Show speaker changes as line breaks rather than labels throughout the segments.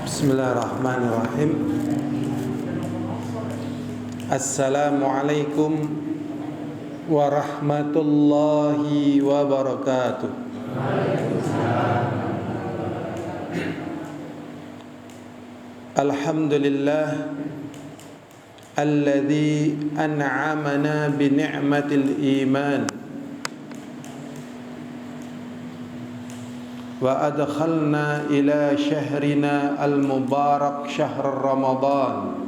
Bismillahirrahmanirrahim. Assalamualaikum warahmatullahi wabarakatuh. Alhamdulillah alladzi an'amana bi ni'matil iman wa adkhalna ila syahrina al-mubarak syahr Ramadan.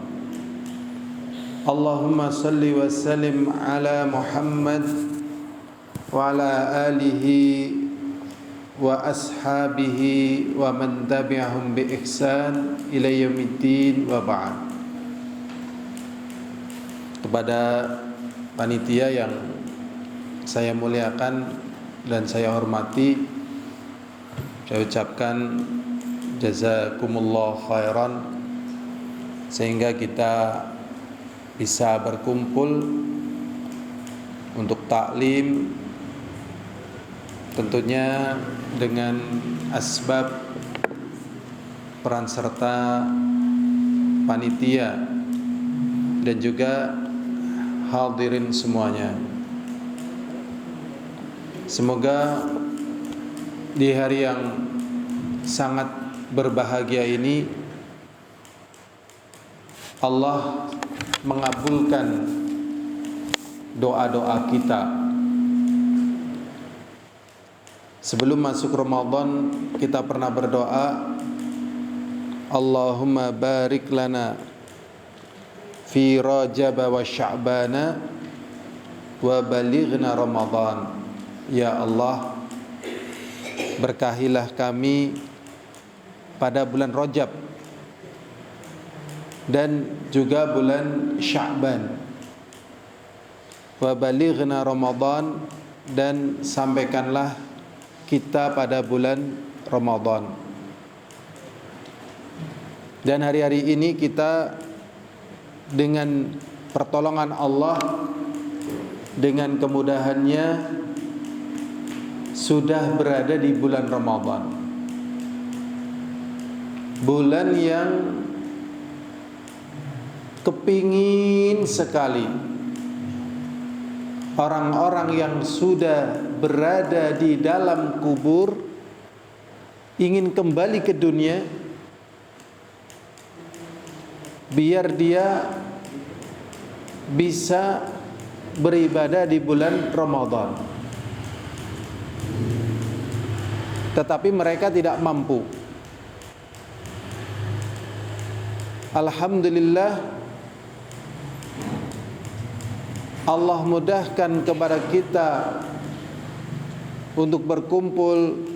Allahumma salli wa sallim ala Muhammad wa ala alihi wa ashabihi wa man tabi'ahum bi ihsan ila yaumiddin wa ba'd. Kepada panitia yang saya muliakan dan saya hormati, saya ucapkan jazakumullah khairan sehingga kita bisa berkumpul untuk taklim, tentunya dengan asbab peran serta panitia dan juga hadirin semuanya. Semoga di hari yang sangat berbahagia ini Allah mengabulkan doa-doa kita. Sebelum masuk Ramadan kita pernah berdoa, Allahumma barik lana fi Rajab wa Sya'bana wa balighna Ramadan. Ya Allah, berkahilah kami pada bulan Rajab dan juga bulan Sya'ban, wa balighna Ramadan, dan sampaikanlah kita pada bulan Ramadan. Dan hari-hari ini kita dengan pertolongan Allah, dengan kemudahannya sudah berada di bulan Ramadan, bulan yang kepingin sekali orang-orang yang sudah berada di dalam kubur ingin kembali ke dunia biar dia bisa beribadah di bulan Ramadan. Tetapi mereka tidak mampu. Alhamdulillah, Allah mudahkan kepada kita untuk berkumpul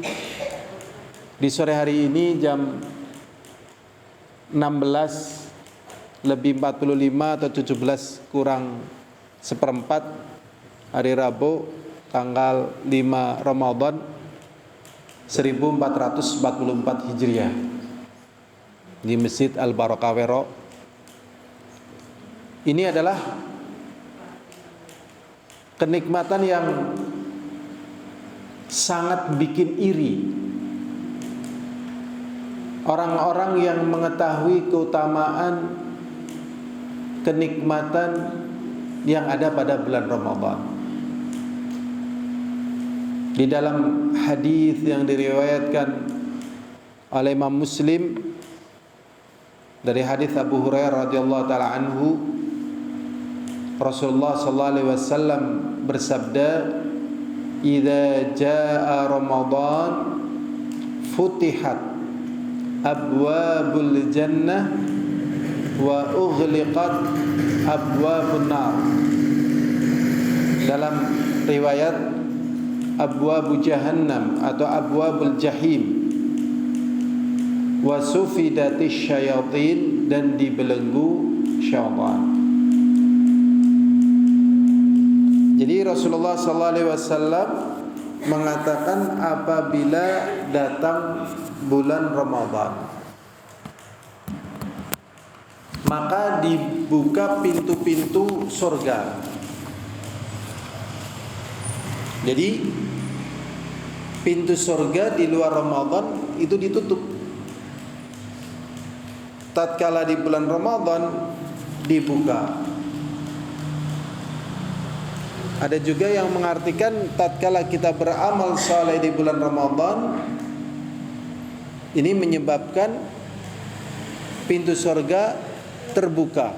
di sore hari ini jam 16 lebih 45 atau 17 kurang seperempat hari Rabu tanggal 5 Ramadan 1444 Hijriah di Masjid Al-Barakawero. Ini adalah kenikmatan yang sangat bikin iri orang-orang yang mengetahui keutamaan kenikmatan yang ada pada bulan Ramadan. Di dalam hadis yang diriwayatkan oleh Imam Muslim dari hadis Abu Hurairah radhiyallahu taala anhu, Rasulullah sallallahu alaihi wasallam bersabda, "Idza jaa Ramadan futihat abwabul jannah wa ughliqat abwabun nar." Dalam riwayat abwabu jahannam atau abwabul jahim, wa sufidatis syayatin, dan dibelenggu syaitan. Jadi Rasulullah sallallahu alaihi wasallam mengatakan apabila datang bulan Ramadan maka dibuka pintu-pintu surga. Jadi pintu surga di luar Ramadan itu ditutup. tatkala di bulan Ramadan dibuka. Ada juga yang mengartikan tatkala kita beramal saleh di bulan Ramadan, ini menyebabkan pintu surga terbuka.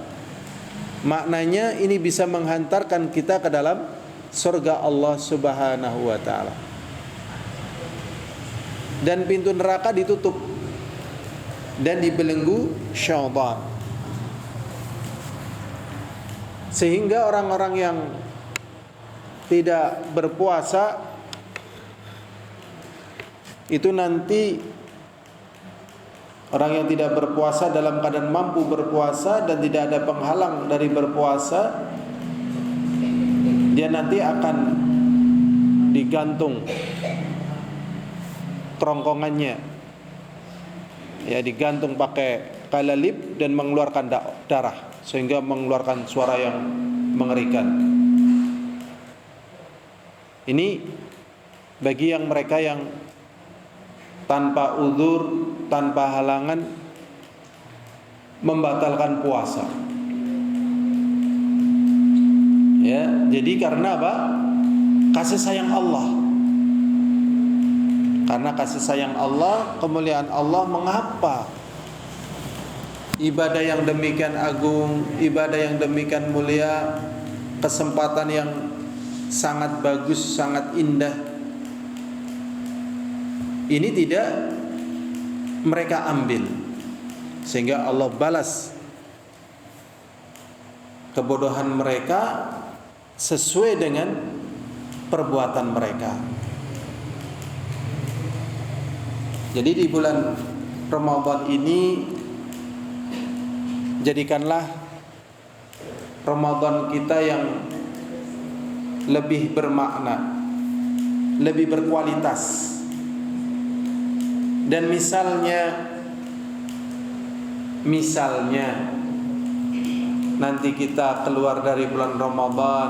Maknanya ini bisa menghantarkan kita ke dalam surga Allah Subhanahu wa taala. Dan pintu neraka ditutup dan dibelenggu syaitan. Sehingga orang-orang yang tidak berpuasa itu nanti, orang yang tidak berpuasa dalam keadaan mampu berpuasa dan tidak ada penghalang dari berpuasa, dia nanti akan digantung kerongkongannya, ya, digantung pakai kalalib dan mengeluarkan darah sehingga mengeluarkan suara yang mengerikan. Ini bagi yang mereka yang tanpa uzur, tanpa halangan membatalkan puasa. Ya, jadi karena apa? Kasih sayang Allah. Karena kasih sayang Allah, kemuliaan Allah, mengapa ibadah yang demikian agung, ibadah yang demikian mulia, kesempatan yang sangat bagus, sangat indah, ini tidak mereka ambil, sehingga Allah balas kebodohan mereka sesuai dengan perbuatan mereka. Jadi di bulan Ramadan ini, jadikanlah Ramadan kita yang lebih bermakna, lebih berkualitas. Dan misalnya nanti kita keluar dari bulan Ramadan,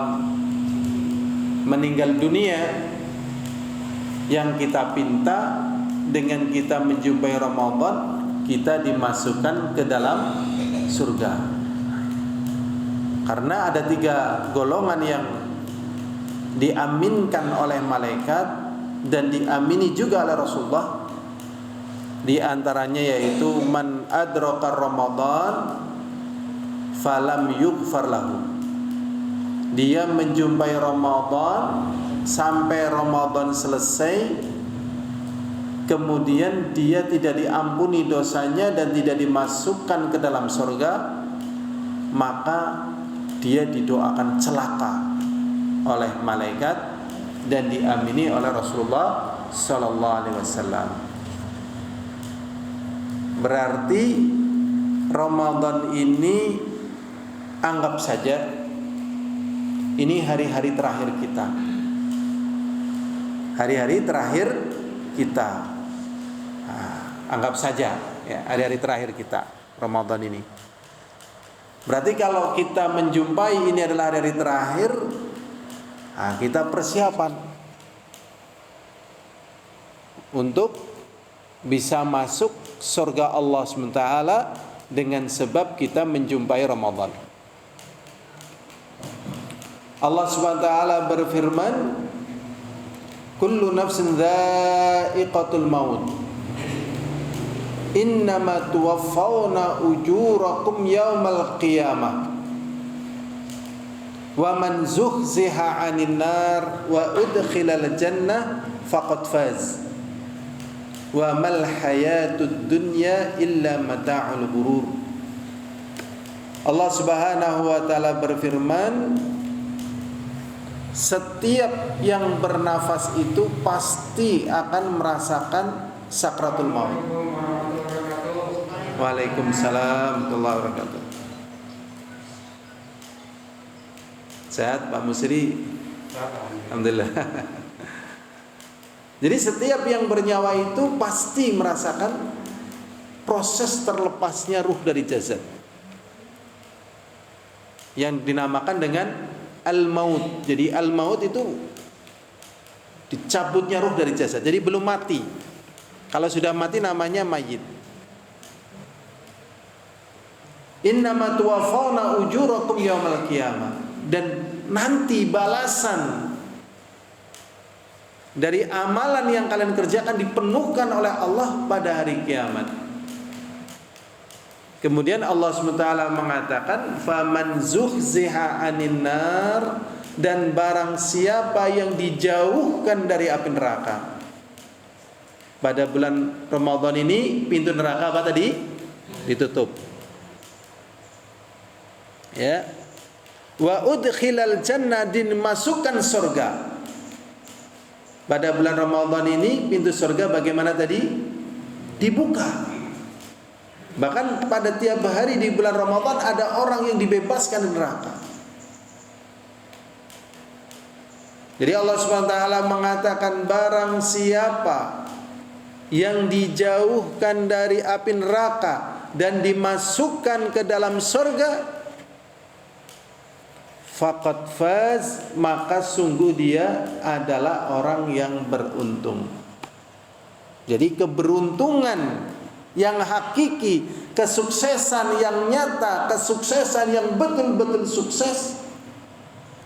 meninggal dunia, yang kita pinta dengan kita menjumpai Ramadan, kita dimasukkan ke dalam surga. Karena ada 3 golongan yang diaminkan oleh malaikat dan diamini juga oleh Rasulullah. Di antaranya yaitu man adraka Ramadan falam yughfar lahu. Dia menjumpai Ramadan sampai Ramadan selesai, kemudian dia tidak diampuni dosanya dan tidak dimasukkan ke dalam surga, maka dia didoakan celaka oleh malaikat dan diamini oleh Rasulullah sallallahu alaihi wasallam. Berarti Ramadan ini anggap saja ini hari-hari terakhir kita. Hari-hari terakhir kita. Anggap saja ya, hari-hari terakhir kita Ramadan ini. Berarti kalau kita menjumpai ini adalah hari-hari terakhir, kita persiapan untuk bisa masuk surga Allah SWT dengan sebab kita menjumpai Ramadan. Allah SWT berfirman, kullu nafsin dha'iqatul maut, innama tuwaffawna ujurakum yawmal qiyamah, wa man zuhziha 'anil nar wa udkhilal jannah faqad faz, wa mal hayatud dunya illa mata'ul ghurur. Allah Subhanahu wa taala berfirman, setiap yang bernafas itu pasti akan merasakan sakratul maut. Waalaikumsalam warahmatullahi wabarakatuh. Sehat Pak Musri? Alhamdulillah. Jadi setiap yang bernyawa itu pasti merasakan proses terlepasnya ruh dari jasad, yang dinamakan dengan al-maut. Jadi al-maut itu dicabutnya ruh dari jasad. Jadi belum mati. Kalau sudah mati namanya mayit. Innama tuwaffawna ujurakum yaumal qiyamah. Dan nanti balasan dari amalan yang kalian kerjakan dipenuhkan oleh Allah pada hari kiamat. Kemudian Allah SWT mengatakan, faman zuhziha 'anil nar, dan barang siapa yang dijauhkan dari api neraka. Pada bulan Ramadan ini pintu neraka apa tadi? Ditutup. Ya. Wa udkhilal jannah, dimasukkan surga. Pada bulan Ramadan ini pintu surga bagaimana tadi? Dibuka. Bahkan pada tiap hari di bulan Ramadan ada orang yang dibebaskan dari neraka. Jadi Allah SWT mengatakan, barang siapa yang dijauhkan dari api neraka dan dimasukkan ke dalam surga, faqad faz, maka sungguh dia adalah orang yang beruntung. Jadi keberuntungan yang hakiki, kesuksesan yang nyata, kesuksesan yang betul-betul sukses,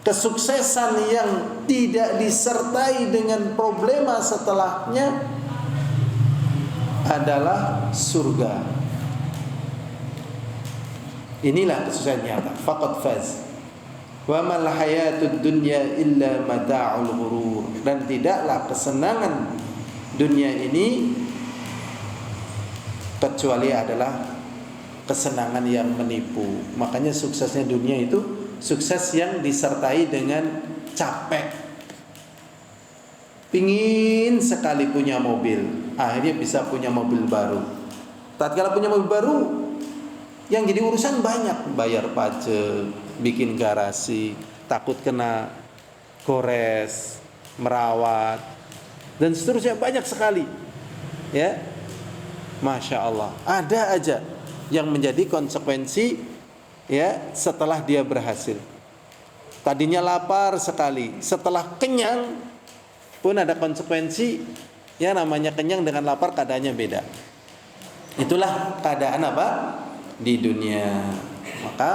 kesuksesan yang tidak disertai dengan problema setelahnya adalah surga. Inilah kesuksesan nyata, faqad faz. Wa mal hayatud dunya illa mata'ul ghurur, dan tidaklah kesenangan dunia ini kecuali adalah kesenangan yang menipu. Makanya suksesnya dunia itu sukses yang disertai dengan capek. Pingin sekali punya mobil, akhirnya bisa punya mobil baru. Tatkala punya mobil baru, yang jadi urusan banyak, bayar pajak, bikin garasi, takut kena gores, merawat, dan seterusnya, banyak sekali. Ya, Masya Allah, ada aja yang menjadi konsekuensi ya setelah dia berhasil. Tadinya lapar sekali, setelah kenyang pun ada konsekuensi. Ya, namanya kenyang dengan lapar keadaannya beda. Itulah keadaan apa? Di dunia. Maka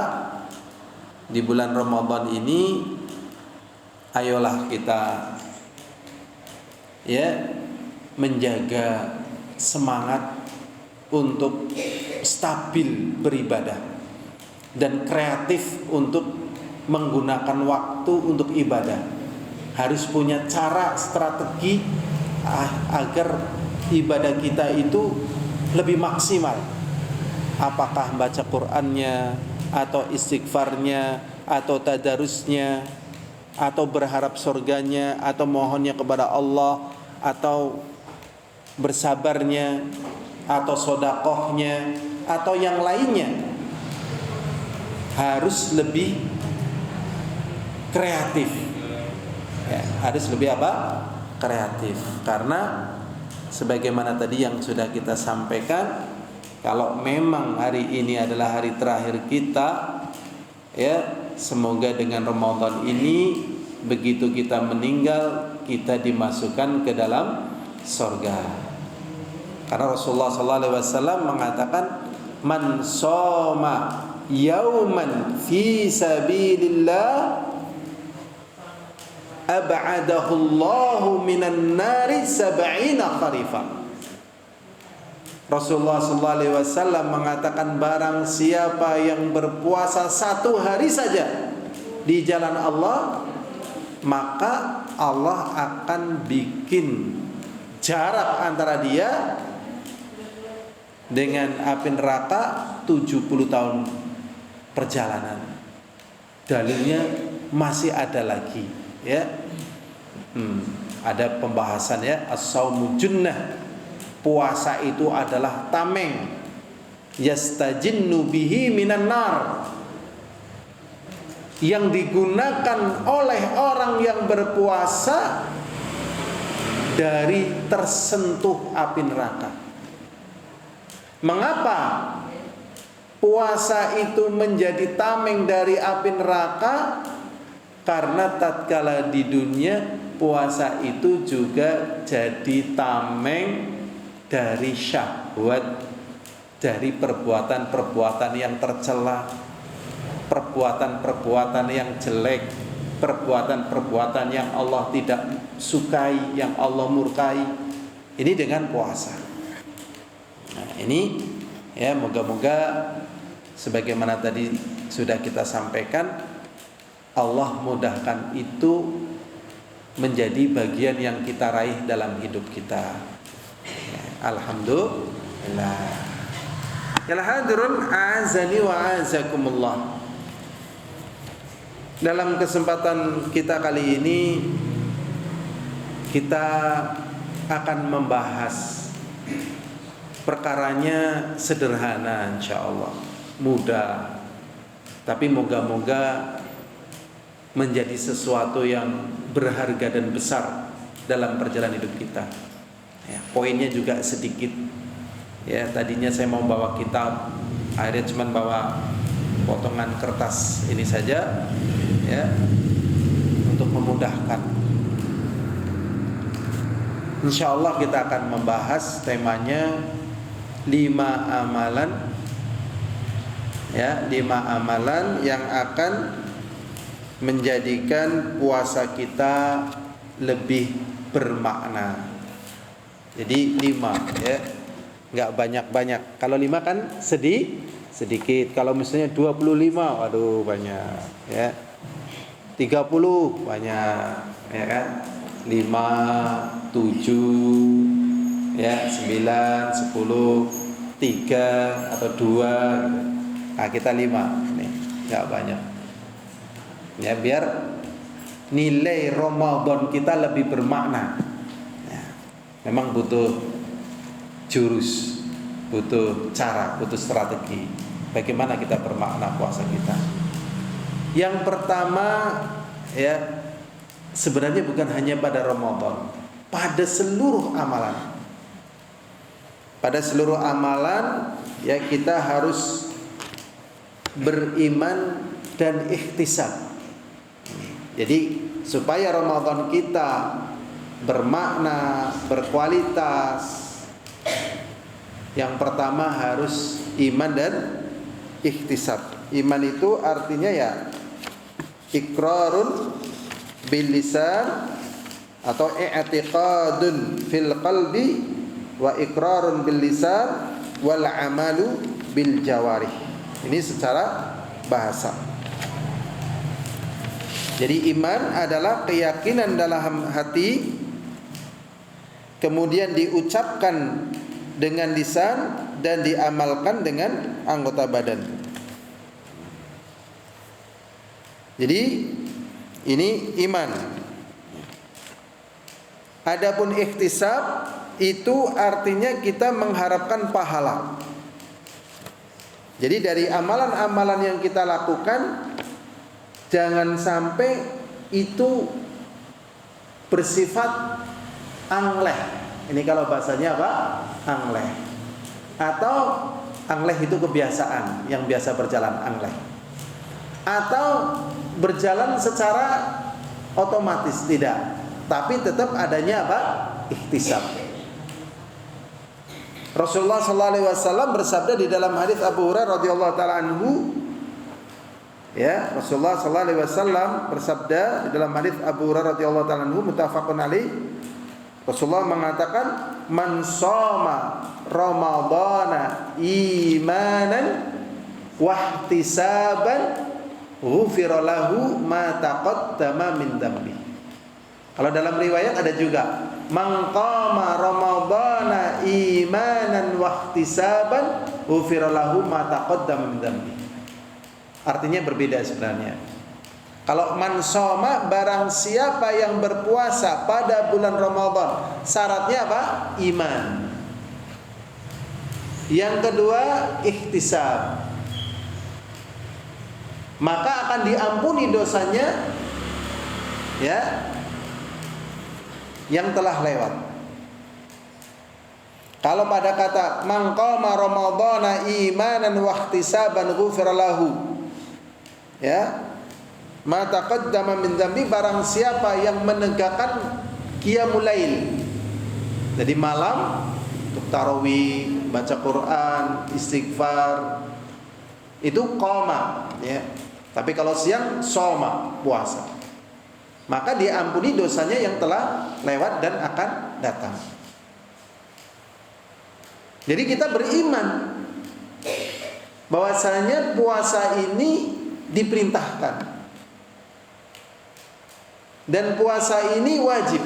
di bulan Ramadan ini ayolah kita ya menjaga semangat untuk stabil beribadah dan kreatif untuk menggunakan waktu untuk ibadah. Harus punya cara, strategi agar ibadah kita itu lebih maksimal. Apakah baca Qur'annya, atau istighfarnya, atau tadarusnya, atau berharap surganya, atau mohonnya kepada Allah, atau bersabarnya, atau sodakohnya, atau yang lainnya. Harus lebih kreatif ya, harus lebih apa? Kreatif. Karena sebagaimana tadi yang sudah kita sampaikan, kalau memang hari ini adalah hari terakhir kita, ya semoga dengan Ramadan ini begitu kita meninggal, kita dimasukkan ke dalam surga. Karena Rasulullah SAW mengatakan, man shoma yauman fi sabilillah ab'adahu Allahu minan nari sab'ina kharifan. Rasulullah SAW mengatakan, barang siapa yang berpuasa 1 hari saja di jalan Allah, maka Allah akan bikin jarak antara dia dengan api neraka 70 tahun perjalanan. Dalilnya masih ada lagi ya. Ada pembahasan ya, as-saumu junnah, puasa itu adalah tameng, yastajinnu bihi minan nar, yang digunakan oleh orang yang berpuasa dari tersentuh api neraka. Mengapa puasa itu menjadi tameng dari api neraka? Karena tatkala di dunia puasa itu juga jadi tameng dari syahwat dari perbuatan-perbuatan yang tercela, perbuatan-perbuatan yang jelek, perbuatan-perbuatan yang Allah tidak sukai, yang Allah murkai. Ini dengan puasa. Nah, ini ya, moga-moga sebagaimana tadi sudah kita sampaikan, Allah mudahkan itu menjadi bagian yang kita raih dalam hidup kita. Ya, alhamdulillah. Ya hadirun azani wa azakumullah. Dalam kesempatan kita kali ini kita akan membahas perkaranya sederhana, insyaallah mudah, tapi moga-moga menjadi sesuatu yang berharga dan besar dalam perjalanan hidup kita. Ya, poinnya juga sedikit. Ya, tadinya saya mau bawa kitab, akhirnya cuma bawa potongan kertas ini saja, ya, untuk memudahkan. Insyaallah kita akan membahas temanya 5 amalan, ya, 5 amalan yang akan menjadikan puasa kita lebih bermakna. Jadi 5, ya, nggak banyak-banyak. Kalau 5 kan sedikit. Kalau misalnya 25, waduh banyak, ya. 30 banyak, ya kan? 5, 7, ya, 9, 10, 3 atau 2 gitu. Nah, kita 5 nih, nggak banyak. Ya, biar nilai Ramadan kita lebih bermakna. Ya, memang butuh jurus, butuh cara, butuh strategi bagaimana kita bermakna puasa kita. Yang pertama, ya, sebenarnya bukan hanya pada Ramadan, pada seluruh amalan. Pada seluruh amalan, ya, kita harus beriman dan ihtisab. Jadi supaya Ramadan kita bermakna, berkualitas, yang pertama harus iman dan ihtisab. Iman itu artinya ya iqrarun bil lisan atau i'tiqadun fil qalbi wa iqrarun bil lisan wal amalu bil jawarih. Ini secara bahasa. Jadi iman adalah keyakinan dalam hati, kemudian diucapkan dengan lisan dan diamalkan dengan anggota badan. Jadi ini iman. Adapun ihtisab itu artinya kita mengharapkan pahala. Jadi dari amalan-amalan yang kita lakukan, jangan sampai itu bersifat angleh. Ini kalau bahasanya apa? Angleh. Atau angleh itu kebiasaan, yang biasa berjalan angleh. Atau berjalan secara otomatis, tidak. Tapi tetap adanya apa? Ihtisab. Rasulullah sallallahu alaihi wasallam bersabda di dalam hadis Abu Hurairah radhiyallahu taala anhu, ya, Rasulullah sallallahu alaihi wasallam bersabda di dalam hadis Abu Hurairah radhiyallahu taala anhu muttafaqun alaih. Rasulullah mengatakan, "Man shoma ramadhana imanan wa ihtisaban ghufira lahu ma taqaddama min dhanbi." Kalau dalam riwayat ada juga, "Man qama ramadhana imanan wa ihtisaban ghufira lahu ma taqaddama min dhanbi." Artinya berbeda sebenarnya. Kalau man shoma, barang siapa yang berpuasa pada bulan Ramadan, syaratnya apa? Iman. Yang kedua, ihtisab. Maka akan diampuni dosanya, ya, yang telah lewat. Kalau pada kata man qama ramadhana imanan wa ihtisaban ghufira lahu, ya, ma taqaddama min dzambi, barang siapa yang menegakkan qiyamul lail, jadi malam untuk tarawih, baca Quran, istighfar, itu qoma, ya. Tapi kalau siang soma, puasa, maka dia ampuni dosanya yang telah lewat dan akan datang. Jadi kita beriman bahwasanya puasa ini diperintahkan dan puasa ini wajib.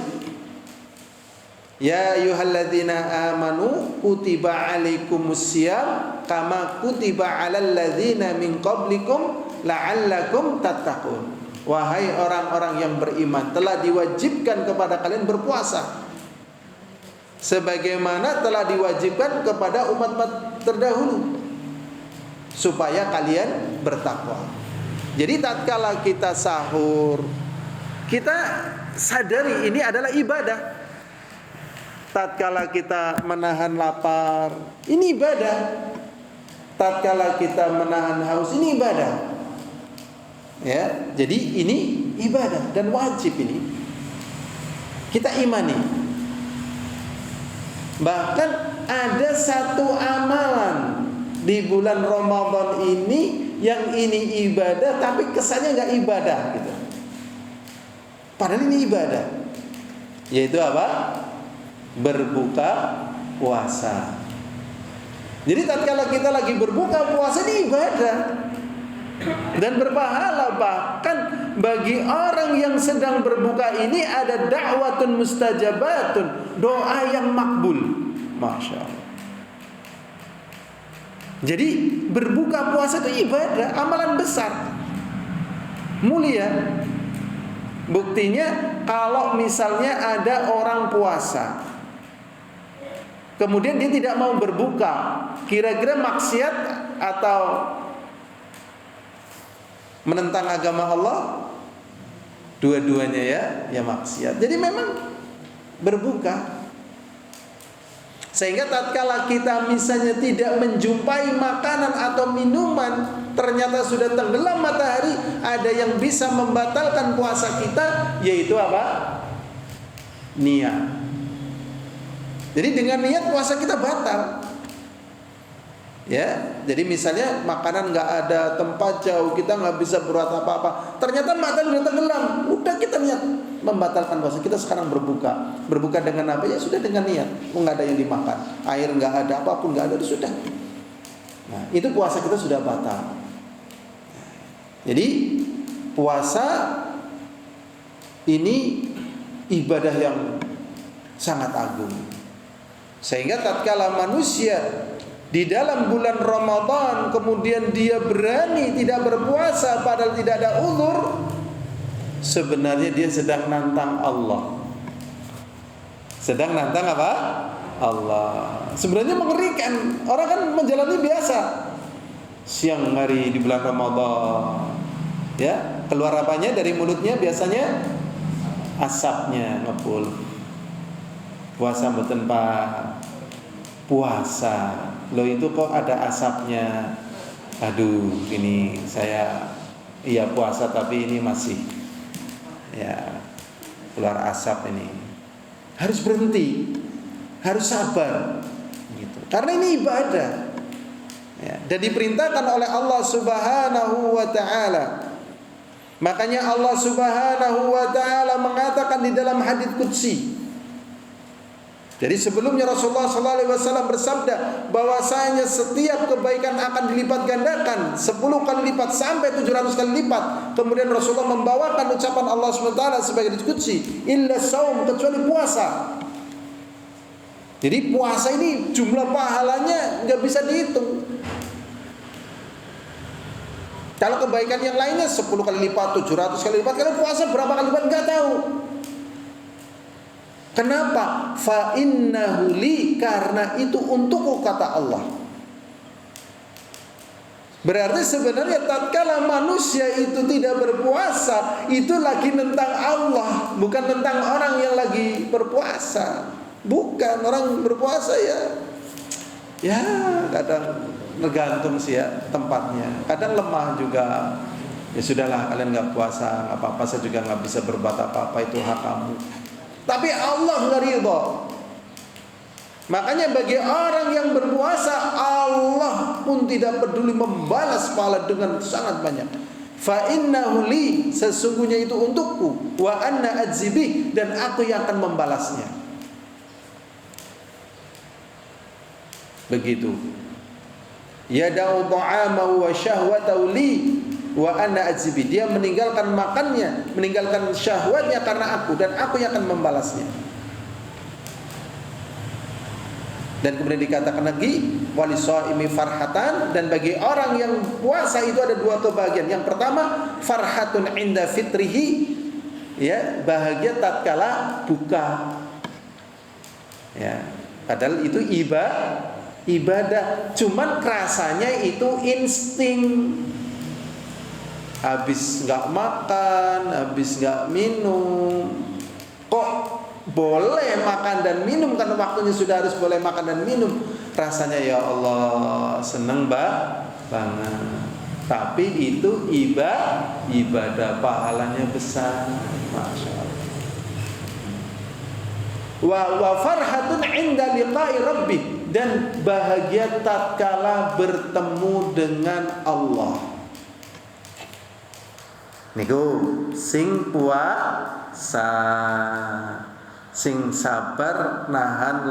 Ya ayyuhalladzina amanu kutiba alaikumussyam kama kutiba alal ladzina min qablikum la'allakum tattaqun. Wahai orang-orang yang beriman, telah diwajibkan kepada kalian berpuasa sebagaimana telah diwajibkan kepada umat-umat terdahulu supaya kalian bertakwa. Jadi tatkala kita sahur, kita sadari ini adalah ibadah. Tatkala kita menahan lapar, ini ibadah. Tatkala kita menahan haus, ini ibadah. Ya, jadi ini ibadah dan wajib ini kita imani. Bahkan ada satu amalan di bulan Ramadan ini yang ini ibadah tapi kesannya nggak ibadah gitu. Padahal ini ibadah. Yaitu apa? Berbuka puasa. Jadi tatkala kita lagi berbuka puasa ini ibadah dan berpahala. Bahkan bagi orang yang sedang berbuka ini ada da'watun mustajabatun, doa yang makbul. Masya Allah. Jadi berbuka puasa itu ibadah, amalan besar, mulia. Buktinya kalau misalnya ada orang puasa kemudian dia tidak mau berbuka, kira-kira maksiat atau menentang agama Allah? Dua-duanya ya maksiat. Jadi memang berbuka. Sehingga tatkala kita misalnya tidak menjumpai makanan atau minuman, ternyata sudah tenggelam matahari, ada yang bisa membatalkan puasa kita, yaitu apa? Niat. Jadi dengan niat puasa kita batal. Ya, jadi misalnya makanan nggak ada, tempat jauh, kita nggak bisa berbuat apa-apa. Ternyata matahari sudah tenggelam, udah kita niat membatalkan puasa. Kita sekarang berbuka. Berbuka dengan apa? Ya sudah dengan niat. Nggak ada yang dimakan, air nggak ada, apapun nggak ada, sudah. Nah, itu puasa kita sudah batal. Jadi puasa ini ibadah yang sangat agung. Sehingga tatkala manusia di dalam bulan Ramadan kemudian dia berani tidak berpuasa padahal tidak ada uzur, sebenarnya dia sedang nantang Allah. Sedang nantang apa? Allah. Sebenarnya mengerikan. Orang kan menjalani biasa. Siang hari di bulan Ramadan, ya, keluar apanya dari mulutnya? Biasanya asapnya ngepul. Puasa mboten Pak. Puasa. Loh itu kok ada asapnya. Aduh, ini saya iya puasa tapi ini masih ya keluar asap ini. Harus berhenti. Harus sabar gitu. Karena ini ibadah. Ya, dan diperintahkan oleh Allah Subhanahu wa taala. Makanya Allah Subhanahu wa taala mengatakan di dalam hadits qudsi. Jadi sebelumnya Rasulullah SAW bersabda bahwasanya setiap kebaikan akan dilipat gandakan 10 kali lipat sampai 700 kali lipat. Kemudian Rasulullah membawakan ucapan Allah SWT sebagai qudsi, illa saum, kecuali puasa. Jadi puasa ini jumlah pahalanya nggak bisa dihitung. Kalau kebaikan yang lainnya 10 kali lipat, 700 kali lipat, kalau puasa berapa kali lipat nggak tahu. Kenapa? Fa innahu li, karena itu untukku, kata Allah. Berarti sebenarnya tatkala manusia itu tidak berpuasa, itu lagi tentang Allah, bukan tentang orang yang lagi berpuasa. Bukan, orang berpuasa ya kadang tergantung sih ya tempatnya. Kadang lemah juga. Ya sudahlah, kalian nggak puasa, nggak apa-apa, saya juga nggak bisa berbuat apa-apa, itu hak kamu. Tapi Allah nggak ridho. Makanya bagi orang yang berpuasa, Allah pun tidak peduli membalas pahala dengan sangat banyak. Fa innahu li, sesungguhnya itu untukku, wa anna adzibih, dan aku yang akan membalasnya. Begitu. Yada'u ta'amahu wa syahwatahu li wa anna adzibih. Dia meninggalkan makannya, meninggalkan syahwatnya karena aku, dan aku yang akan membalasnya. Dan kemudian dikatakan lagi walisaimi farhatan, dan bagi orang yang puasa itu ada dua kebahagiaan. Yang pertama, farhatun inda fitrihi, ya, bahagia tatkala buka. Ya, padahal itu ibadah, cuman rasanya itu insting. Habis nggak makan, habis nggak minum, kok boleh makan dan minum, karena waktunya sudah harus boleh makan dan minum. Rasanya ya Allah seneng banget. Tapi itu ibadah, pahalanya besar, masya Allah. Wa farhatun inda liqa'i rabbih, dan bahagia tatkala bertemu dengan Allah. Niku sing puasa, sing sabar nahan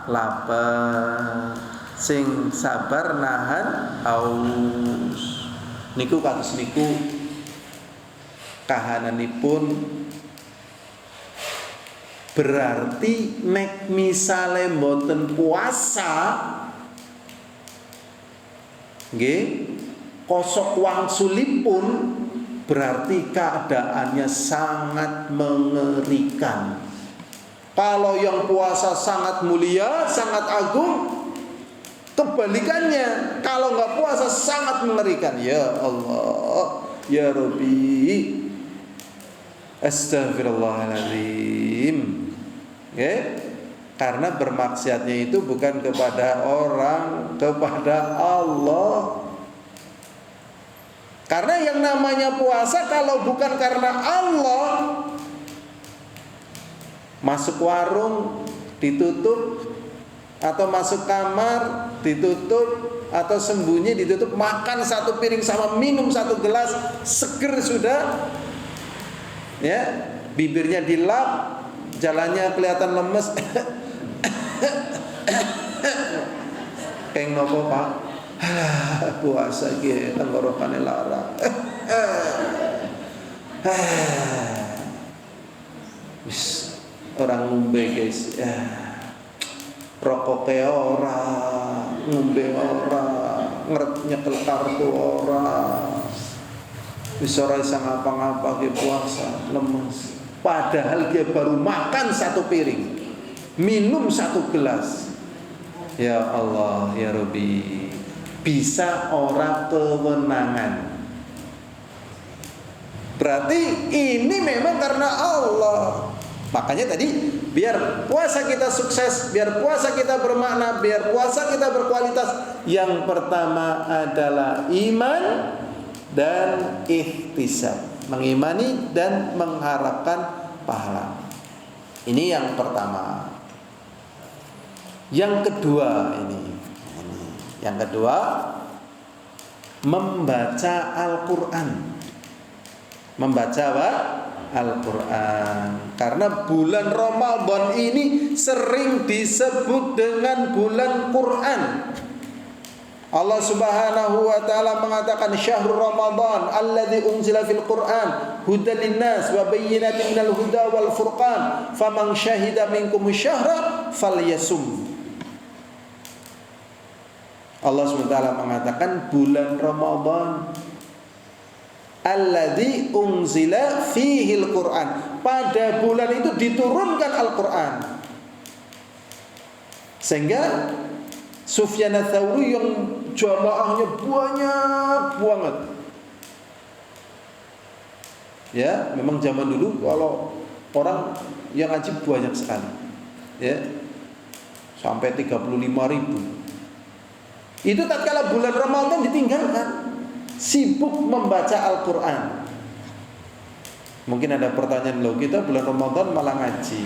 lapar, sing sabar nahan haus. Niku kados niku kahananipun. Berarti nek misale mboten puasa, nggih, kosok wangsulipun, berarti keadaannya sangat mengerikan. Kalau yang puasa sangat mulia, sangat agung, kebalikannya, kalau nggak puasa sangat mengerikan. Ya Allah, ya Rabbi, Astaghfirullahaladzim. Okay? Karena bermaksiatnya itu bukan kepada orang, kepada Allah. Karena yang namanya puasa kalau bukan karena Allah, masuk warung ditutup, atau masuk kamar ditutup, atau sembunyi ditutup, makan satu piring sama minum satu gelas, seger sudah, ya, bibirnya dilap, jalannya kelihatan lemes. Kayak nopo Pak? Puasa ki tenggorokane lara. Wis orang ngombe guys. Rokok ora, ngombe ora, nyekel kartu ora. Wis ora isa ngapa-ngapa ki puasa, lemes. Padahal dia baru makan satu piring, minum satu gelas. Ya Allah, ya Rabbi, bisa ora kewenangan. Berarti ini memang karena Allah. Makanya tadi, biar puasa kita sukses, biar puasa kita bermakna, biar puasa kita berkualitas, yang pertama adalah iman dan ihtisab, mengimani dan mengharapkan pahala. Ini yang pertama. Yang kedua yang kedua, membaca Al-Quran. Membaca apa? Al-Quran. Karena bulan Ramadan ini sering disebut dengan bulan Quran. Allah Subhanahu wa taala mengatakan syahrul Ramadan alladzi unzila fil Qur'an hudan linnas wa bayyinatin minal huda wal furqan faman syahida minkum syahra falyasum. Allah SWT mengatakan bulan Ramadan alladzi unzila fihil Qur'an, pada bulan itu diturunkan Al-Qur'an. Sehingga Sufyan ats-Tsauri yang jamaahnya banyak banget. Ya, memang zaman dulu kalau orang yang ngaji banyak sekali. Ya. Sampai 35.000. Itu tatkala bulan Ramadan ditinggalkan, sibuk membaca Al-Qur'an. Mungkin ada pertanyaan, loh kita bulan Ramadan malah ngaji.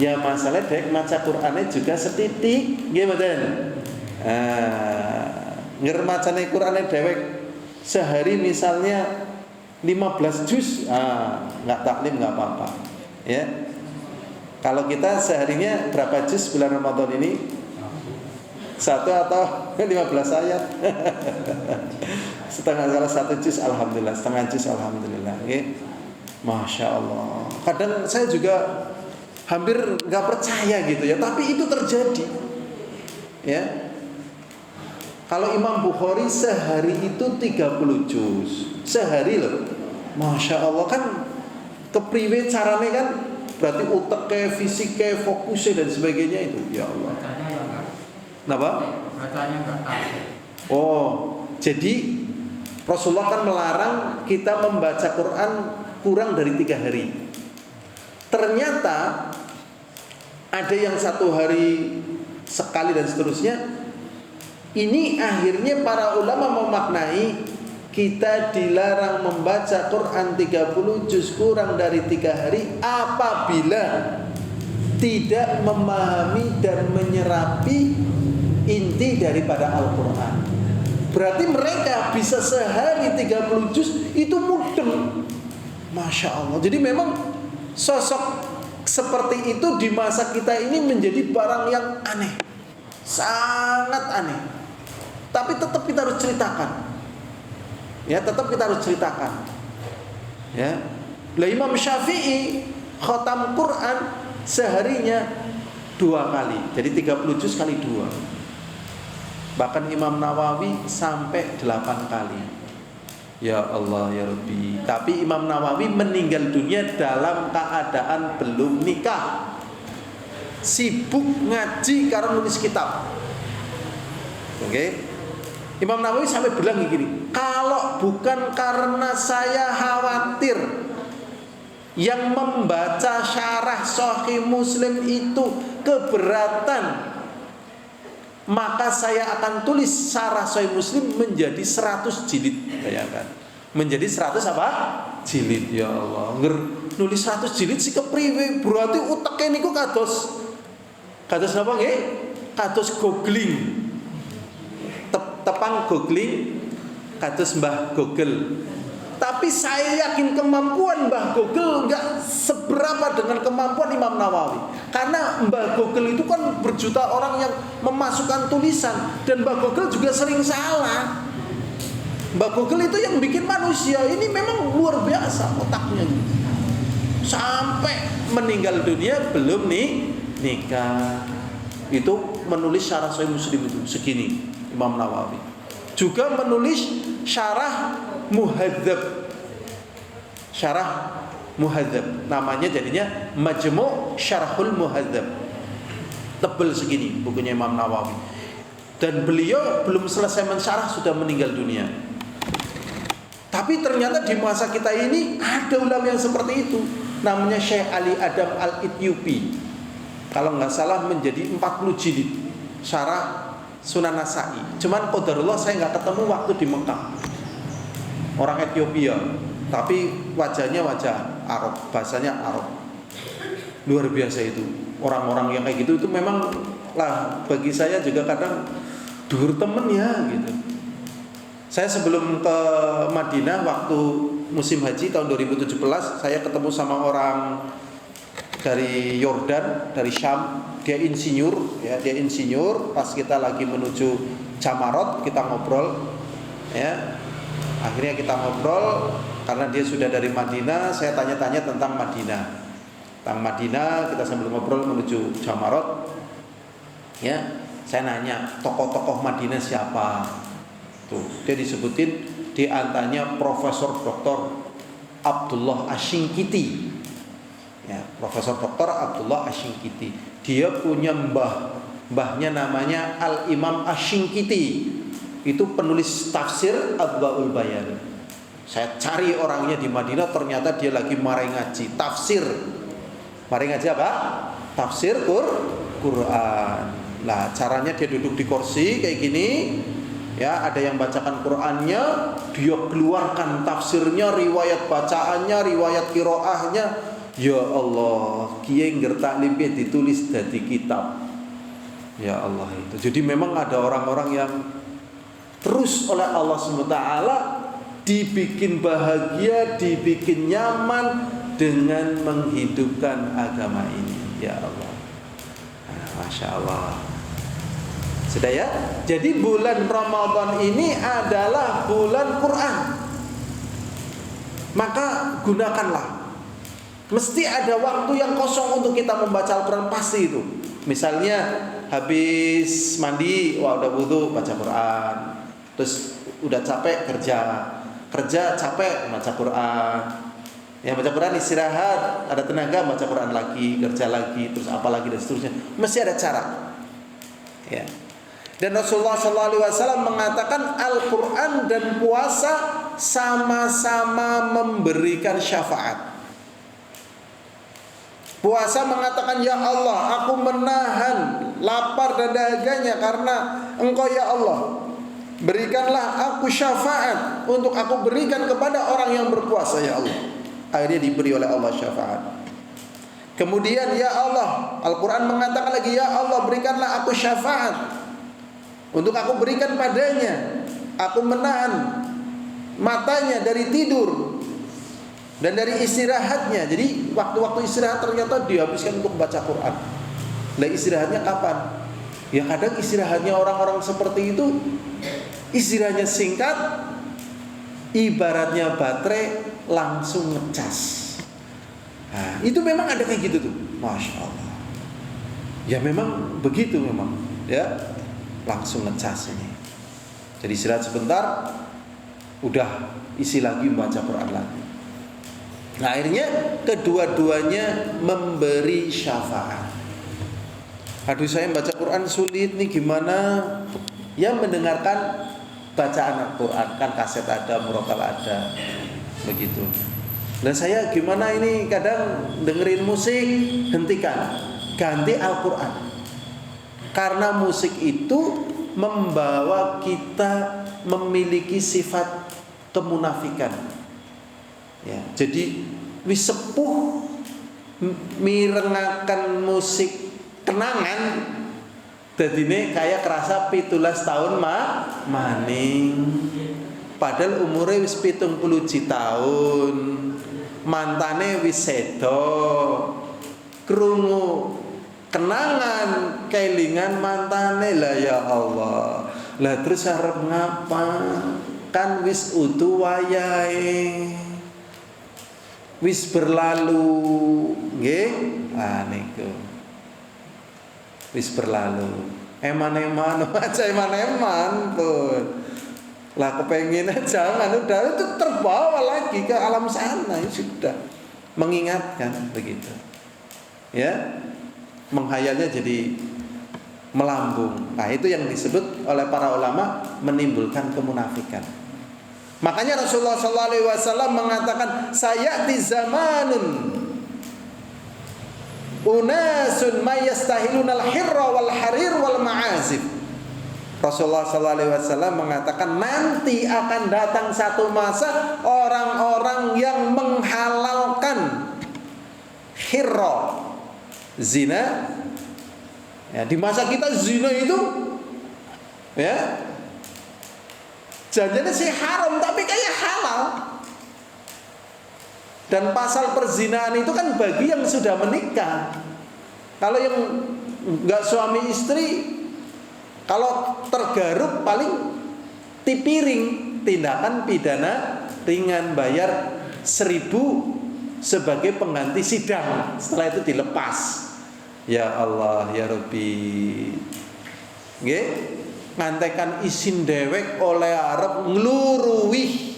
Ya masalah dek maca Qur'ane juga setitik, nggih mboten? Ngger macane Qur'ane dhewek sehari misalnya 15 juz, nggak taklim nggak apa-apa, ya. Kalau kita seharinya berapa juz bulan Ramadan ini? 1 atau 15 ayat? Salah 1 juz alhamdulillah, setengah juz alhamdulillah, okay? Masya Allah. Kadang saya juga hampir nggak percaya gitu ya, tapi itu terjadi, ya. Kalau Imam Bukhari sehari itu 30 juz sehari loh, Masya Allah. Kan kepriwe carane kan, berarti utek kayak fisik kayak fokusnya dan sebagainya itu, ya Allah. Kenapa?
Bacanya enggak tahu.
Oh, jadi Rasulullah kan melarang kita membaca Quran kurang dari 3 hari. Ternyata ada yang 1 hari sekali dan seterusnya. Ini akhirnya para ulama memaknai kita dilarang membaca Quran 30 juz kurang dari 3 hari apabila tidak memahami dan menyerapi inti daripada Al-Quran. Berarti mereka bisa sehari 30 juz itu mudeng. Masya Allah. Jadi memang sosok seperti itu di masa kita ini menjadi barang yang aneh, sangat aneh. Tapi tetap kita harus ceritakan. Ya, tetap kita harus ceritakan. Ya. Lah Imam Syafi'i khatam Quran seharinya 2 kali. Jadi 30 juz kali 2. Bahkan Imam Nawawi sampai 8 kali. Ya Allah ya Rabbi. Tapi Imam Nawawi meninggal dunia dalam keadaan belum nikah, sibuk ngaji karena nulis kitab. Oke. Imam Nawawi sampai bilang begini, kalau bukan karena saya khawatir yang membaca syarah Sahih Muslim itu keberatan, maka saya akan tulis syarah Sahih Muslim menjadi 100 jilid. Bayangkan, menjadi 100 apa? Jilid. Ya Allah, nulis 100 jilid sih kepriwe? Berarti uteke niku kados napa nggih? Kados googling. Tepang googling kados Mbah Google. Tapi saya yakin kemampuan Mbah Google enggak seberapa dengan kemampuan Imam Nawawi. Karena Mbah Google itu kan berjuta orang yang memasukkan tulisan, dan Mbah Google juga sering salah. Mbah Google itu yang bikin manusia ini memang luar biasa otaknya. Sampai meninggal dunia belum nikah. Itu menulis syarah Sahih Muslim itu segini. Imam Nawawi juga menulis syarah Muhadzab. Syarah Muhadzab namanya, jadinya Majmu' Syarahul Muhadzab. Tebel segini bukunya Imam Nawawi. Dan beliau belum selesai mensyarah sudah meninggal dunia. Tapi ternyata di masa kita ini ada ulama yang seperti itu. Namanya Syekh Ali Adam Al-Ityubi. Kalau nggak salah menjadi 40 jilid syarah Sunan Nasa'i. Cuman qadarullah saya nggak ketemu waktu di Mekah. Orang Ethiopia, tapi wajahnya wajah Arab, bahasanya Arab. Luar biasa itu. Orang-orang yang kayak gitu itu memang lah bagi saya juga kadang dhuwur temen ya gitu. Saya sebelum ke Madinah waktu musim haji tahun 2017, saya ketemu sama orang dari Yordan, dari Syam. Dia insinyur, ya, dia insinyur. Pas kita lagi menuju Jamarot, kita ngobrol, ya. Akhirnya kita ngobrol karena dia sudah dari Madinah. Saya tanya-tanya tentang Madinah. Tentang Madinah, kita sambil ngobrol menuju Jamarot. Ya, saya nanya, tokoh-tokoh Madinah siapa? Tuh, dia disebutin di antaranya Profesor Dr. Abdullah Asy-Syinkiti. Ya, Profesor Dr. Abdullah Asy-Syinkiti. Dia punya mbahnya namanya Al-Imam Asy-Syinkiti. Itu penulis tafsir Adwaul Bayan. Saya cari orangnya di Madinah, ternyata dia lagi mari ngaji tafsir. Mari ngaji apa? Tafsir Quran. Nah, caranya dia duduk di kursi kayak gini. Ya, ada yang bacakan Qurannya, dia keluarkan tafsirnya, riwayat bacaannya, riwayat qiraahnya. Ya Allah, kiye ngertak limpe ditulis dadi kitab. Ya Allah itu. Jadi memang ada orang-orang yang terus oleh Allah SWT dibikin bahagia, dibikin nyaman dengan menghidupkan agama ini. Ya Allah. Nah, Masya Allah. Sudah ya? Jadi bulan Ramadan ini adalah bulan Quran. Maka gunakanlah. Mesti ada waktu yang kosong untuk kita membaca Al-Quran, pasti itu. Misalnya habis mandi, udah wudu baca Quran. Terus udah capek kerja capek baca Quran. Ya baca Quran istirahat, ada tenaga baca Quran lagi, kerja lagi, terus apa lagi dan seterusnya. Mesti ada cara. Ya. Dan Rasulullah SAW mengatakan Al-Quran dan puasa sama-sama memberikan syafaat. Puasa mengatakan, ya Allah, aku menahan lapar dan dahaganya karena Engkau ya Allah. Berikanlah aku syafaat untuk aku berikan kepada orang yang berpuasa ya Allah. Akhirnya diberi oleh Allah syafaat. Kemudian ya Allah, Al-Quran mengatakan lagi, ya Allah berikanlah aku syafaat untuk aku berikan padanya. Aku menahan matanya dari tidur dan dari istirahatnya. Jadi waktu-waktu istirahat ternyata dihabiskan untuk baca Quran. Lah istirahatnya kapan? Ya kadang istirahatnya orang-orang seperti itu istirahatnya singkat, ibaratnya baterai langsung ngecas. Nah, itu memang ada kayak gitu tuh. Masya Allah. Ya memang begitu memang. Ya langsung ngecas ini. Jadi istirahat sebentar, udah isi lagi membaca Quran lagi. Nah, akhirnya kedua-duanya memberi syafaat. Aduh saya baca Quran sulit nih gimana? Ya mendengarkan bacaan Al-Quran, kan kaset ada, murotal ada, begitu. Dan saya gimana ini kadang dengerin musik, hentikan, ganti Al-Quran. Karena musik itu membawa kita memiliki sifat kemunafikan. Ya, jadi wis sepuh mirengaken musik kenangan dadine kayak kerasa 17 tahun maning. Padahal umure wis 70 tahun. Mantane wis sedo. Krungu kenangan kelingan mantane lah ya Allah. Lah terus arep ngapa? Kan wis utuh wayahe. Wis berlalu, nggih? Ah niku. Wis berlalu. Eman-eman aja eman-eman pun. Lah kepengen jangan udah itu terbawa lagi ke alam sana, ya sudah. Mengingatkan begitu. Ya. Menghayalnya jadi melambung. Nah, itu yang disebut oleh para ulama menimbulkan kemunafikan. Makanya Rasulullah SAW mengatakan sayati zamanun unasun mayastahilunal hirra wal harir wal ma'azif. Rasulullah SAW mengatakan nanti akan datang satu masa orang-orang yang menghalalkan hirra, zina. Ya, di masa kita zina itu ya janjinya sih haram tapi kayak halal. Dan pasal perzinahan itu kan bagi yang sudah menikah. Kalau yang enggak suami istri, kalau tergaruk paling tipiring, tindakan pidana ringan, bayar 1.000 sebagai pengganti sidang. Setelah itu dilepas. Ya Allah, ya Rabbi. Nggih, ngantekan isin dewek oleh Arab ngluruwi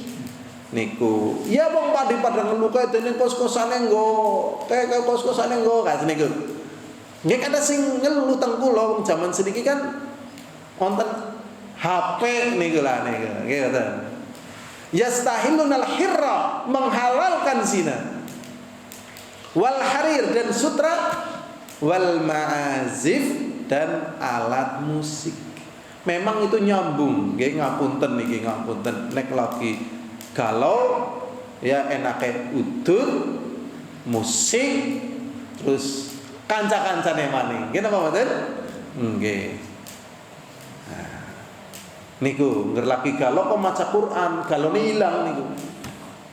niku. Ya wong pada ngeluka dene kos-kosane nggo, kayak kos-kosane nggo kayak niku. Nggih kada sing ngelu teng kula wong jaman sediki kan wonten HP niku lah niku. Nggih ngoten. Yastahilunal hirra, menghalalkan zina. Wal harir dan sutra, wal ma'azif dan alat musik. Memang itu nyambung, nggih ngapunten niki ngapunten nek lagi galau ya enake udut musik terus kanca-kancane maning. Nggih napa mboten? Nggih. Nah, niku ngerlaki galo kok maca Quran, galone ilang niku.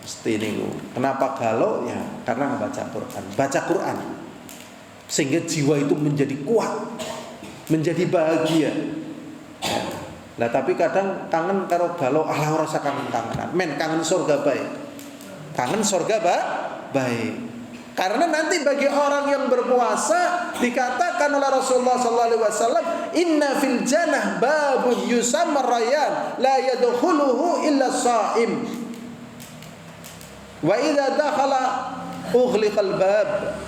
Mesti niku. Kenapa galo? Ya karena membaca Quran. Baca Quran sehingga jiwa itu menjadi kuat, menjadi bahagia. Ya. Nah tapi kadang kangen karo galo, alah ora usah kangen-kangenan. Men kangen surga baik. Kangen surga baik. Karena nanti bagi orang yang berpuasa dikatakan oleh Rasulullah sallallahu alaihi wasallam, "Inna fil jannah babun yusamma rayyan la yadkhuluhu illa shaim. Wa idza dakhala ughliqal bab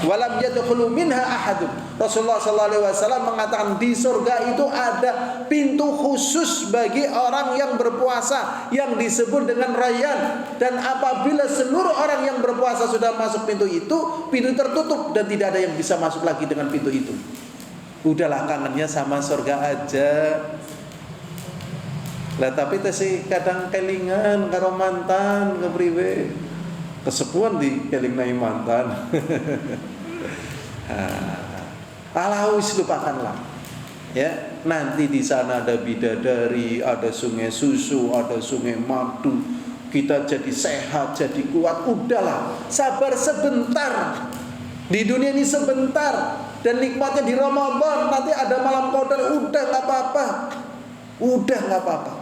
wa lam yadkhulu minha ahadun." Rasulullah sallallahu alaihi wasallam mengatakan di surga itu ada pintu khusus bagi orang yang berpuasa yang disebut dengan rayyan, dan apabila seluruh orang yang berpuasa sudah masuk pintu itu, pintu tertutup dan tidak ada yang bisa masuk lagi dengan pintu itu. Udahlah kangennya sama surga aja. Lah tapi teh kadang kelingan karo mantan kepriwe. Kesepuan di kelingnai mantan. Alah wis lupakanlah. Ya, nanti di sana ada bidadari, ada sungai susu, ada sungai madu. Kita jadi sehat, jadi kuat. Udahlah, sabar sebentar. Di dunia ini sebentar, dan nikmatnya di Ramadan. Nanti ada malam qadar, udah enggak apa-apa. Udah enggak apa-apa.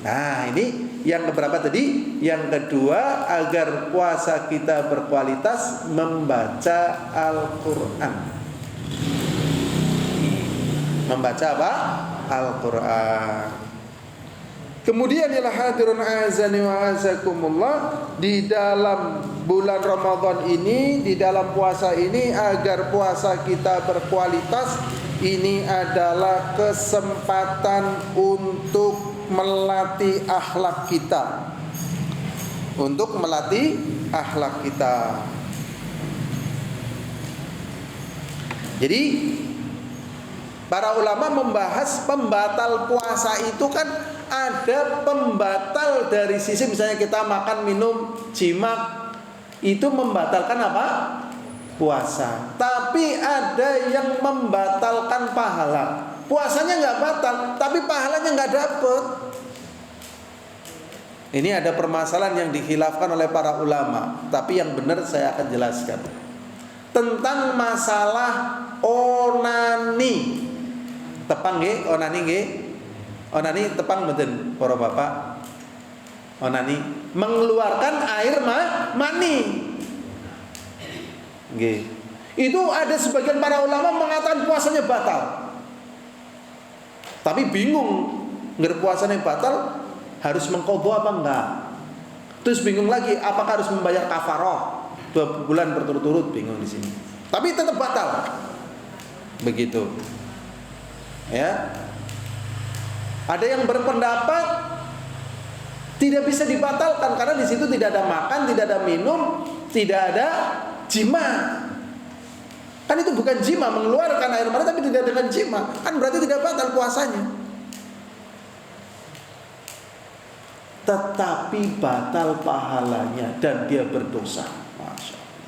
Nah, ini yang keberapa tadi? Yang kedua, agar puasa kita berkualitas, membaca Al-Qur'an. Membaca apa? Al-Qur'an. Kemudian ya hadirun azani wa azakumullah, di dalam bulan Ramadan ini, di dalam puasa ini, agar puasa kita berkualitas, ini adalah kesempatan untuk melatih akhlak kita. Untuk melatih akhlak kita. Jadi para ulama membahas pembatal puasa itu kan ada pembatal dari sisi misalnya kita makan, minum, jimat, itu membatalkan apa? Puasa. Tapi ada yang membatalkan pahala. Puasanya nggak batal, tapi pahalanya nggak dapet. Ini ada permasalahan yang dikhilafkan oleh para ulama, tapi yang benar saya akan jelaskan tentang masalah onani. Tepang nggih, onani nggih. Onani tepang mboten para bapak? Onani mengeluarkan air mani. Nggih. Itu ada sebagian para ulama mengatakan puasanya batal. Tapi bingung, puasanya batal harus mengqadha apa enggak? Terus bingung lagi, apakah harus membayar kafarah 2 bulan berturut-turut, bingung di sini. Tapi tetap batal. Begitu. Ya. Ada yang berpendapat tidak bisa dibatalkan karena di situ tidak ada makan, tidak ada minum, tidak ada jima. Kan itu bukan jima, mengeluarkan air mani tapi tidak dengan jima. Kan berarti tidak batal puasanya. Tetapi batal pahalanya dan dia berdosa. Masya Allah.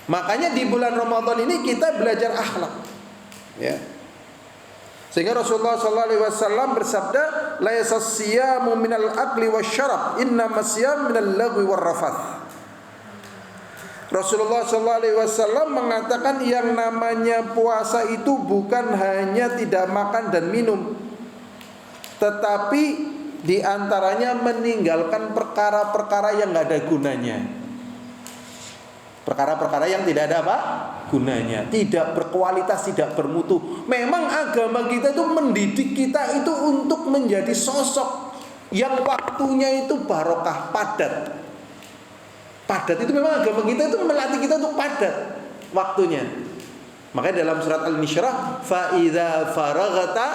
Makanya di bulan Ramadan ini kita belajar akhlak. Ya. Sehingga Rasulullah SAW bersabda, la yasasiyamu minal akli wasyarab, innama siyam minal lagwi warrafath. Rasulullah SAW mengatakan yang namanya puasa itu bukan hanya tidak makan dan minum, tetapi diantaranya meninggalkan perkara-perkara yang nggak ada gunanya. Perkara-perkara yang tidak ada apa? Gunanya, tidak berkualitas, tidak bermutu. Memang agama kita itu mendidik kita itu untuk menjadi sosok yang waktunya itu barokah, padat. Padat itu memang agama kita itu melatih kita untuk padat waktunya. Makanya dalam surat Al-Nishrah, fa idza faraghta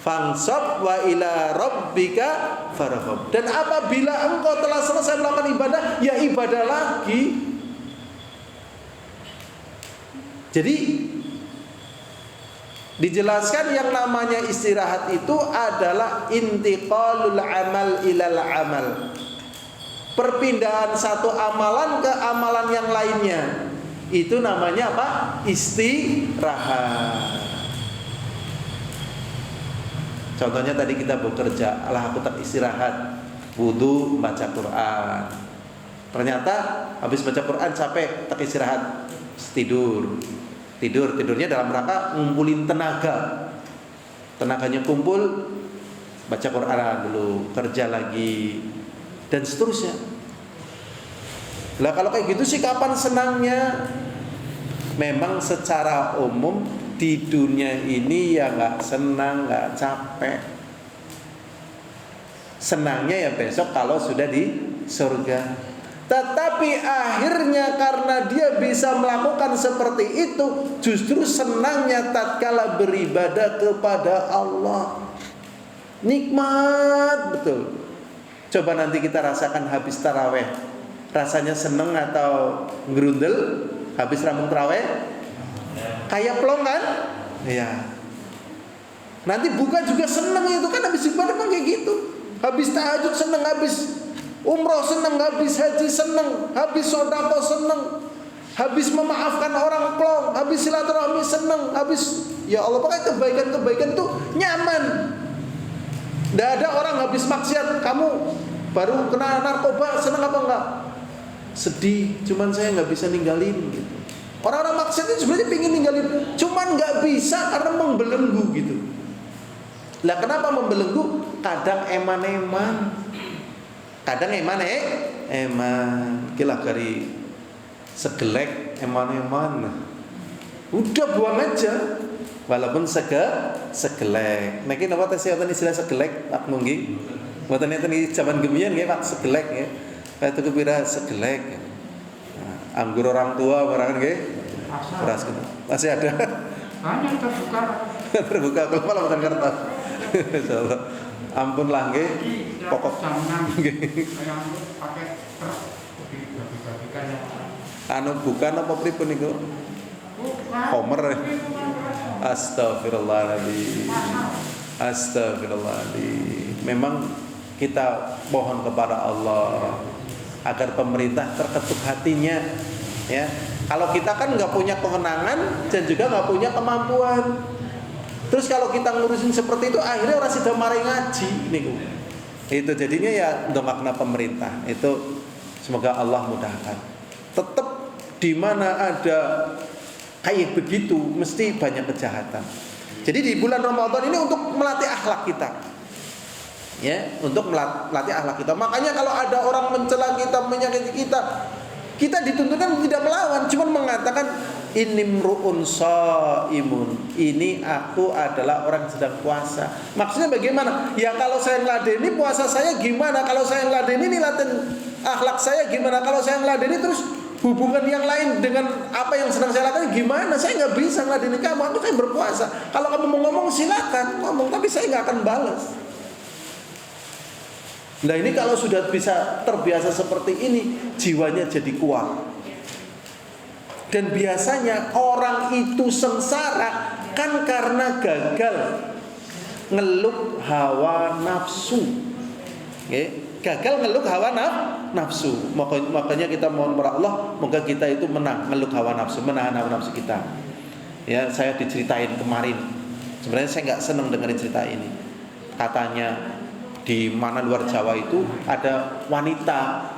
fansab wa ila rabbika farghab. Dan apabila engkau telah selesai melakukan ibadah, ya ibadah lagi. Jadi dijelaskan yang namanya istirahat itu adalah intiqalul amal ilal amal. perpindahan satu amalan ke amalan yang lainnya. Itu namanya apa? Istirahat. Contohnya tadi kita bekerja, alah aku tak istirahat, wudu, baca Quran. Ternyata habis baca Quran capek, tak istirahat, tidurnya dalam rangka ngumpulin tenaga. Tenaganya kumpul, baca Quran dulu, kerja lagi, dan seterusnya. Lah kalau kayak gitu sih kapan senangnya? Memang secara umum di dunia ini ya nggak senang, nggak capek. Senangnya ya besok kalau sudah di surga. Tetapi akhirnya karena dia bisa melakukan seperti itu, justru senangnya tatkala beribadah kepada Allah. Nikmat betul. Coba nanti kita rasakan habis taraweh, rasanya seneng atau ngerundel? Habis rambung taraweh kayak plong kan? Iya. Nanti buka juga seneng, itu kan habis ibadah kan kayak gitu. Habis tahajud seneng, habis umroh seneng, habis haji seneng, habis sedekah seneng, habis memaafkan orang plong, habis silaturahmi seneng, habis ya Allah pokoknya kebaikan-kebaikan itu nyaman. Tidak ada orang habis maksiat, kamu baru kena narkoba seneng apa enggak? Sedih, cuman saya nggak bisa ninggalin gitu. Orang-orang maksiat itu sebenarnya pingin ninggalin, cuman nggak bisa karena membelenggu gitu. Lah kenapa membelenggu? Kadang eman-eman, kadang eman. Kilah dari segelek eman-eman. Udah buang aja, walaupun segelek. Mungkin apa tes istilah segelek? Pak Munggi. Buatan itu zaman gemian ya Pak segelek ya. Kayak itu kepira segelek. Nah, anggur orang tua barang nggih. Beras gitu. Masih ada.
Banyak terbuka.
Terbuka kalau malah bukan kertas. Insyaallah. Ampunlah nggih. Pokok
nggih. Kayak pakai truk dibagi-bagikan ya.
Anu bukan apa pripun niku? Homer. Astagfirullahaladzim. Astagfirullahaladzim. Memang kita mohon kepada Allah agar pemerintah terketuk hatinya, ya. Kalau kita kan nggak punya kewenangan dan juga nggak punya kemampuan. Terus kalau kita ngurusin seperti itu, akhirnya orang sudah mari ngaji, niku. Itu jadinya ya dongakna pemerintah. Itu semoga Allah mudahkan. Tetap di mana ada kayak begitu, mesti banyak kejahatan. Jadi di bulan Ramadan ini untuk melatih akhlak kita. Ya, untuk melatih akhlak kita. Makanya kalau ada orang mencela kita, menyakiti kita, kita dituntutkan tidak melawan, cuma mengatakan inimruun shaimun. Ini aku adalah orang yang sedang puasa. Maksudnya bagaimana? Ya kalau saya ngeladeni puasa saya gimana? Kalau saya ngeladeni ini latihan akhlak saya gimana? Kalau saya ngeladeni terus hubungan yang lain dengan apa yang sedang saya lakukan gimana? Saya nggak bisa ngeladeni kamu. Aku kan berpuasa. Kalau kamu mau ngomong silakan ngomong, tapi saya nggak akan balas. Nah ini kalau sudah bisa terbiasa seperti ini, jiwanya jadi kuat. Dan biasanya orang itu sengsara kan karena gagal ngeluk hawa nafsu. Gagal ngeluk hawa nafsu. Makanya kita mohon kepada Allah, moga kita itu menang ngeluk hawa nafsu, menahan hawa nafsu kita. Ya, saya diceritain kemarin. Sebenarnya saya nggak senang dengerin cerita ini. Katanya di mana luar Jawa itu ada wanita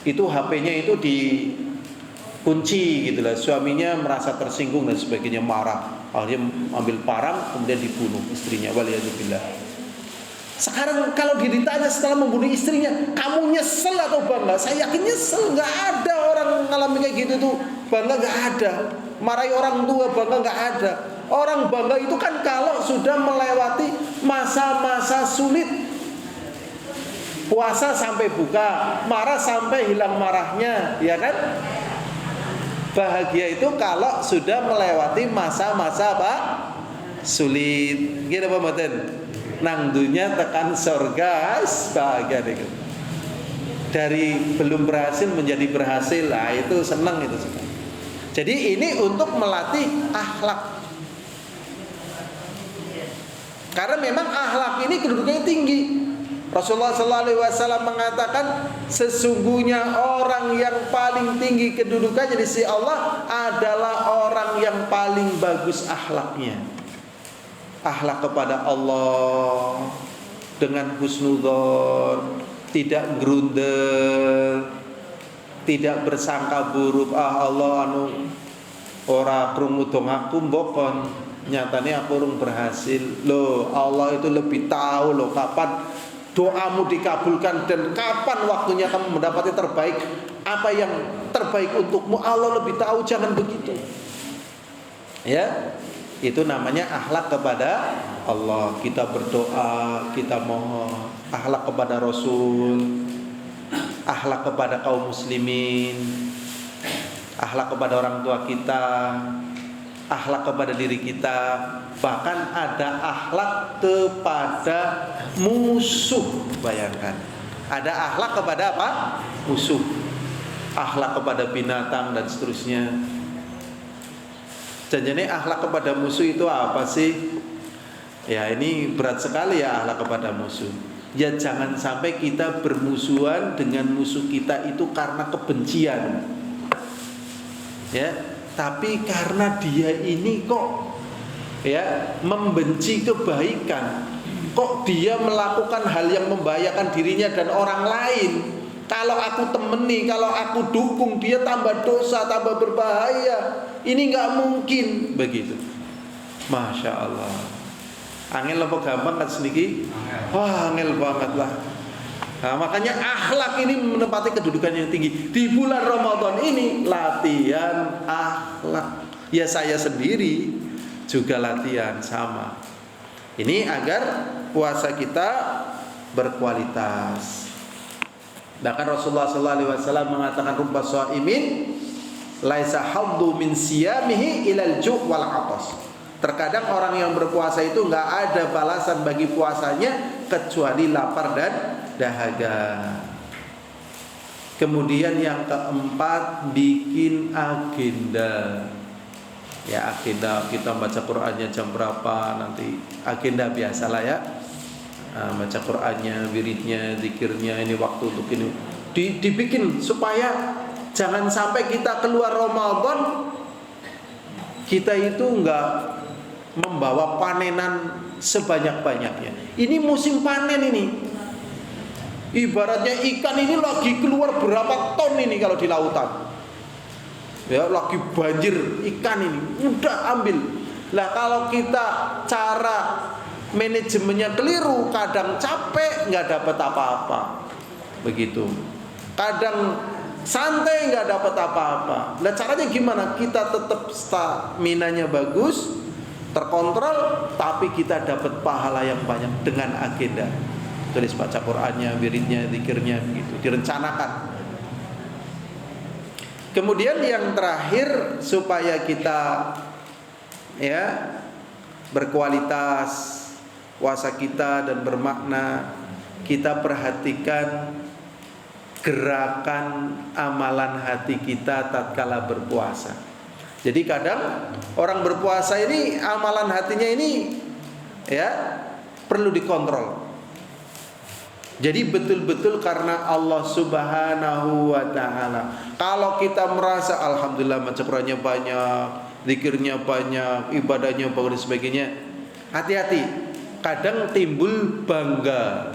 itu HP-nya itu dikunci gitu lah, suaminya merasa tersinggung dan sebagainya, marah, akhirnya ambil parang kemudian dibunuh istrinya, waliyadzubillah. Sekarang kalau ditanya setelah membunuh istrinya, kamu nyesel atau bangga? Saya yakin nyesel. Nggak ada orang mengalami kayak gitu tuh bangga, nggak ada. Marahi orang tua bangga, nggak ada. Orang bangga itu kan kalau sudah melewati masa-masa sulit. Puasa sampai buka, marah sampai hilang marahnya, ya kan? Bahagia itu kalau sudah melewati masa-masa apa? Sulit. Gini apa mboten? Nang dunya tekan surga, bahagia itu. Dari belum berhasil menjadi berhasil, lah itu senang itu. Jadi ini untuk melatih akhlak. Karena memang akhlak ini kedudukannya tinggi. Rasulullah SAW mengatakan sesungguhnya orang yang paling tinggi kedudukannya di sisi Allah adalah orang yang paling bagus akhlaknya. Akhlak kepada Allah dengan husnudzon, tidak grundel, tidak bersangka buruk. Allah anu ora krungu dong aku mbokon, nyatanya aku urung berhasil. Loh, Allah itu lebih tahu loh kapan doamu dikabulkan dan kapan waktunya kamu mendapati terbaik. Apa yang terbaik untukmu Allah lebih tahu. Jangan begitu. Ya, itu namanya akhlak kepada Allah. Kita berdoa, kita mohon. Akhlak kepada Rasul, akhlak kepada kaum muslimin, akhlak kepada orang tua kita, akhlak kepada diri kita. Bahkan ada akhlak kepada musuh. Bayangkan, ada akhlak kepada apa? Musuh. Akhlak kepada binatang dan seterusnya. Jadi akhlak kepada musuh itu apa sih? Ya, ini berat sekali ya, akhlak kepada musuh. Ya, jangan sampai kita bermusuhan dengan musuh kita itu karena kebencian. Ya, tapi karena dia ini kok ya membenci kebaikan. Kok dia melakukan hal yang membahayakan dirinya dan orang lain. Kalau aku temeni, kalau aku dukung, dia tambah dosa, tambah berbahaya. Ini nggak mungkin begitu. Masya Allah. Angel apa gampang kan sedikit? Wah, angel banget lah. Nah, makanya akhlak ini menempati kedudukan yang tinggi. Di bulan Ramadan ini latihan akhlak. Ya, saya sendiri juga latihan sama. Ini agar puasa kita berkualitas. Bahkan Rasulullah SAW mengatakan rubba shaimin laisa haddu min siyamihi ilal ju' wal 'atas. Terkadang orang yang berpuasa itu enggak ada balasan bagi puasanya kecuali lapar dan dahaga. Kemudian yang keempat, bikin agenda. Ya, agenda kita baca Qur'annya jam berapa nanti. Agenda biasalah ya. Baca Qur'annya, wiridnya, zikirnya, ini waktu untuk ini dibikin supaya jangan sampai kita keluar Ramadan kita itu enggak membawa panenan sebanyak-banyaknya. Ini musim panen ini. Ibaratnya ikan ini lagi keluar berapa ton ini kalau di lautan. Ya, lagi banjir ikan ini. Udah ambil. Lah kalau kita cara manajemennya keliru, kadang capek nggak dapat apa-apa, begitu. Kadang santai nggak dapat apa-apa. Nah, caranya gimana? Kita tetap staminanya bagus, terkontrol, tapi kita dapat pahala yang banyak dengan agenda. Tulis baca Qur'annya, wiridnya, zikirnya, begitu direncanakan. Kemudian yang terakhir supaya kita ya berkualitas puasa kita dan bermakna, kita perhatikan gerakan amalan hati kita tatkala berpuasa. Jadi kadang orang berpuasa ini amalan hatinya ini ya perlu dikontrol. Jadi betul-betul karena Allah Subhanahu wa taala. Kalau kita merasa alhamdulillah baca Qur'annya banyak, zikirnya banyak, ibadahnya bagus dan sebagainya, hati-hati. Kadang timbul bangga,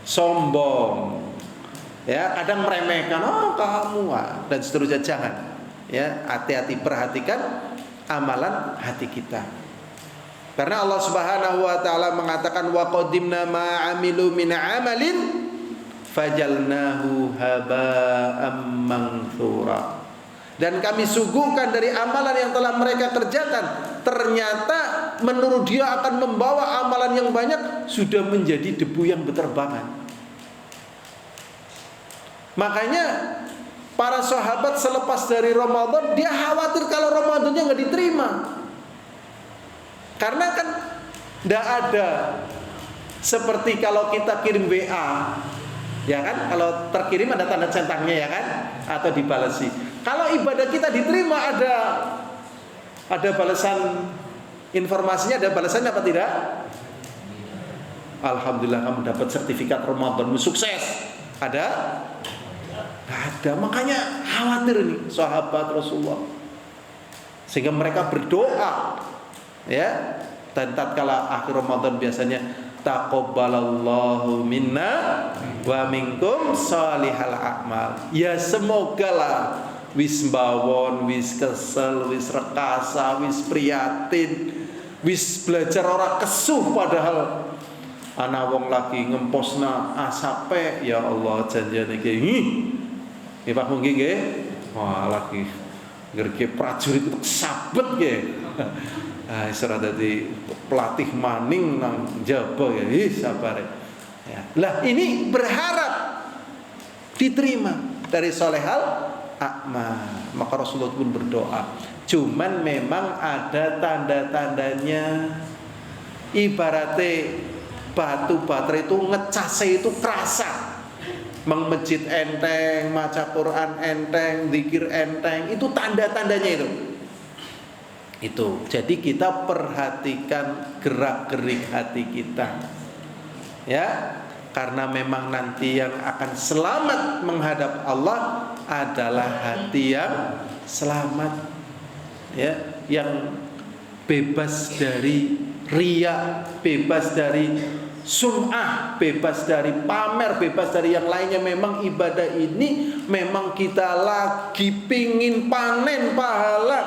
sombong, ya, kadang meremehkan, oh kamu, dan seterusnya. Jangan, ya, hati-hati, perhatikan amalan hati kita. Karena Allah Subhanahu wa taala mengatakan wa qadimna ma 'amilu min 'amalin fajalnahu haba'am manthura. Dan kami suguhkan dari amalan yang telah mereka kerjakan, ternyata menurut dia akan membawa amalan yang banyak sudah menjadi debu yang berterbangan. Makanya para sahabat selepas dari Ramadan dia khawatir kalau Ramadannya nggak diterima. Karena kan tidak ada seperti kalau kita kirim WA, ya kan? Kalau terkirim ada tanda centangnya, ya kan? Atau dibalasi. Kalau ibadah kita diterima ada balasan informasinya, ada balasannya apa tidak?
alhamdulillah kamu dapat sertifikat Ramadanmu sukses. Ada? Nggak ada. Makanya khawatir nih sahabat Rasulullah, sehingga mereka berdoa, ya. Dan tatkala akhir Ramadan biasanya taqabbalallahu minna wa minkum shalihal a'mal. Ya semoga lah wis mbawon, wis kesel, wis rekasa, wis prihatin, wis belajar ora kesuh padahal ana wong lagi ngemposna asape, ya Allah janjane iki. Nggih Pak Mungki nggih. Wah lagi ngerke prajurit itu sabet nggih. Ah isra dadi pelatih maning nang jaba ya. Sabare. Ya. Lah ini berharap diterima dari solehal a'mal. Maka Rasulullah pun berdoa. Cuman memang ada tanda-tandanya. Ibaratnya batu baterai itu ngecase itu kerasa. Masjid enteng, maca Quran enteng, zikir enteng, itu tanda-tandanya itu. Itu. Jadi kita perhatikan gerak-gerik hati kita. Ya, karena memang nanti yang akan selamat menghadap Allah adalah hati yang selamat. Ya, yang bebas dari riya, bebas dari sum'ah, bebas dari pamer, bebas dari yang lainnya. Memang ibadah ini memang kita lagi pingin panen pahala,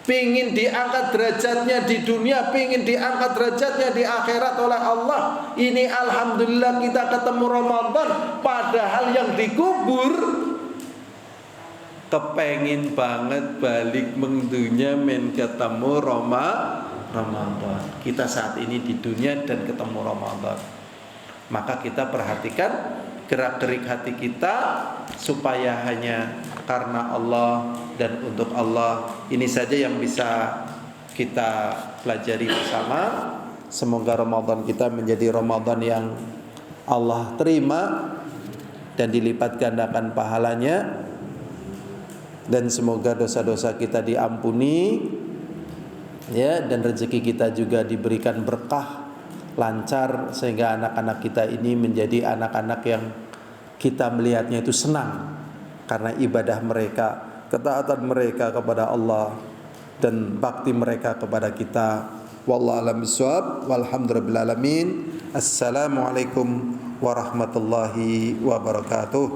pingin diangkat derajatnya di dunia, pingin diangkat derajatnya di akhirat oleh Allah. Ini alhamdulillah kita ketemu Ramadan, padahal yang dikubur kepengin banget balik mengdunya men ketemu Ramadan. Kita saat ini di dunia dan ketemu Ramadan. Maka kita perhatikan gerak-gerik hati kita supaya hanya karena Allah dan untuk Allah. Ini saja yang bisa kita pelajari bersama. Semoga Ramadan kita menjadi Ramadan yang Allah terima dan dilipat gandakan pahalanya. Dan semoga dosa-dosa kita diampuni, ya, dan rezeki kita juga diberikan berkah, lancar, sehingga anak-anak kita ini menjadi anak-anak yang kita melihatnya itu senang karena ibadah mereka, ketaatan mereka kepada Allah dan bakti mereka kepada kita. Wallahu a'lam bishawab. Walhamdulillahil alamin. Assalamualaikum warahmatullahi wabarakatuh.